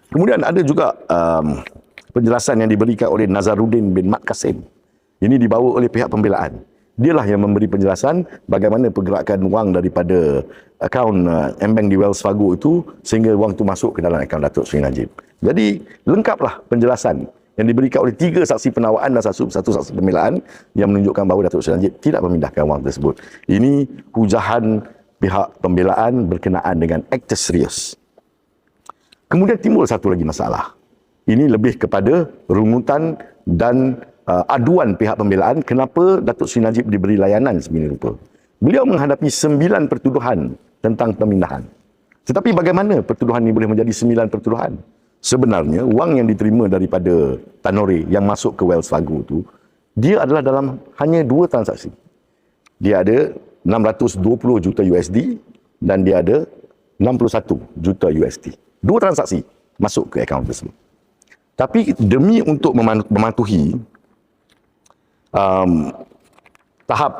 Kemudian ada juga penjelasan yang diberikan oleh Nazaruddin bin Mat Kasim. Ini dibawa oleh pihak pembelaan. Dialah yang memberi penjelasan bagaimana pergerakan wang daripada akaun M-Bank di Wells Fargo itu sehingga wang itu masuk ke dalam akaun Datuk Seri Najib. Jadi lengkaplah penjelasan yang diberikan oleh 3 saksi penawaan dan satu saksi pembelaan yang menunjukkan bahawa Datuk Seri Najib tidak memindahkan wang tersebut. Ini hujahan pihak pembelaan berkenaan dengan akta serius. Kemudian timbul satu lagi masalah. Ini lebih kepada rungutan dan aduan pihak pembelaan kenapa Datuk Seri Najib diberi layanan semini rupa. Beliau menghadapi 9 pertuduhan tentang pemindahan. Tetapi bagaimana pertuduhan ini boleh menjadi 9 pertuduhan? Sebenarnya wang yang diterima daripada Tanore yang masuk ke Wells Fargo itu, dia adalah dalam hanya 2 transaksi. Dia ada 620 juta USD dan dia ada 61 juta USD. 2 transaksi masuk ke akaun tersebut. Tapi demi untuk mematuhi tahap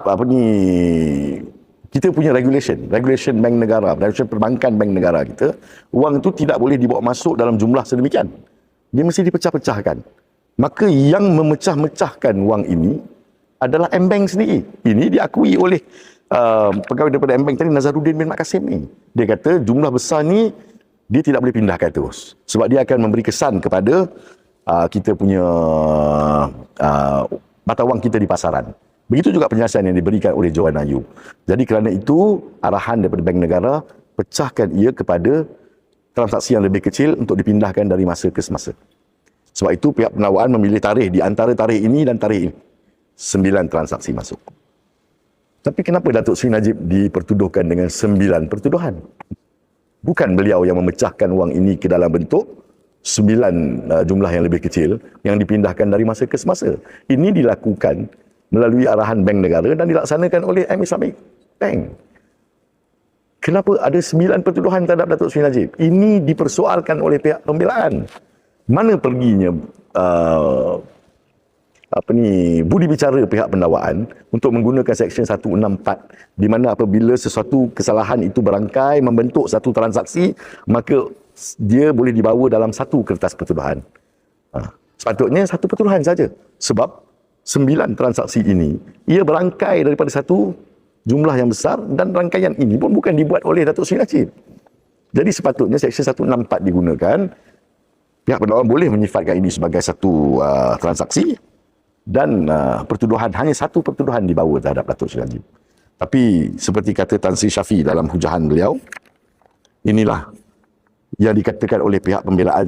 kita punya regulation bank negara, regulation perbankan bank negara kita, wang itu tidak boleh dibawa masuk dalam jumlah sedemikian. Dia mesti dipecah-pecahkan. Maka yang memecah-mecahkan wang ini adalah M-Bank sendiri. Ini diakui oleh pegawai daripada M-Bank tadi, Nazaruddin bin Mat Kasim ni. Dia kata jumlah besar ni dia tidak boleh pindahkan terus. Sebab dia akan memberi kesan kepada kita punya mata wang kita di pasaran. Begitu juga penjelasan yang diberikan oleh Johan Ayub. Jadi kerana itu, arahan daripada Bank Negara, pecahkan ia kepada transaksi yang lebih kecil untuk dipindahkan dari masa ke semasa. Sebab itu pihak penawaan memilih tarikh di antara tarikh ini dan tarikh ini. 9 transaksi masuk. Tapi kenapa Datuk Seri Najib dipertuduhkan dengan 9 pertuduhan? Bukan beliau yang memecahkan wang ini ke dalam bentuk 9 jumlah yang lebih kecil yang dipindahkan dari masa ke semasa. Ini dilakukan melalui arahan Bank Negara dan dilaksanakan oleh M Islamic Bank. Kenapa ada 9 pertuduhan terhadap Datuk Seri Najib? Ini dipersoalkan oleh pihak pembelaan. Mana perginya budi bicara pihak pendakwaan untuk menggunakan Seksyen 164 di mana apabila sesuatu kesalahan itu berangkai membentuk satu transaksi, maka dia boleh dibawa dalam satu kertas pertuduhan. Sepatutnya satu pertuduhan saja. Sebab 9 transaksi ini, ia berangkai daripada satu jumlah yang besar dan rangkaian ini pun bukan dibuat oleh Datuk Seri Najib. Jadi sepatutnya Seksyen 164 digunakan, pihak pendakwaan boleh menyifatkan ini sebagai satu transaksi dan pertuduhan, hanya satu pertuduhan dibawa terhadap Datuk Seri Najib. Tapi seperti kata Tan Sri Shafie dalam hujahan beliau, inilah yang dikatakan oleh pihak pembelaan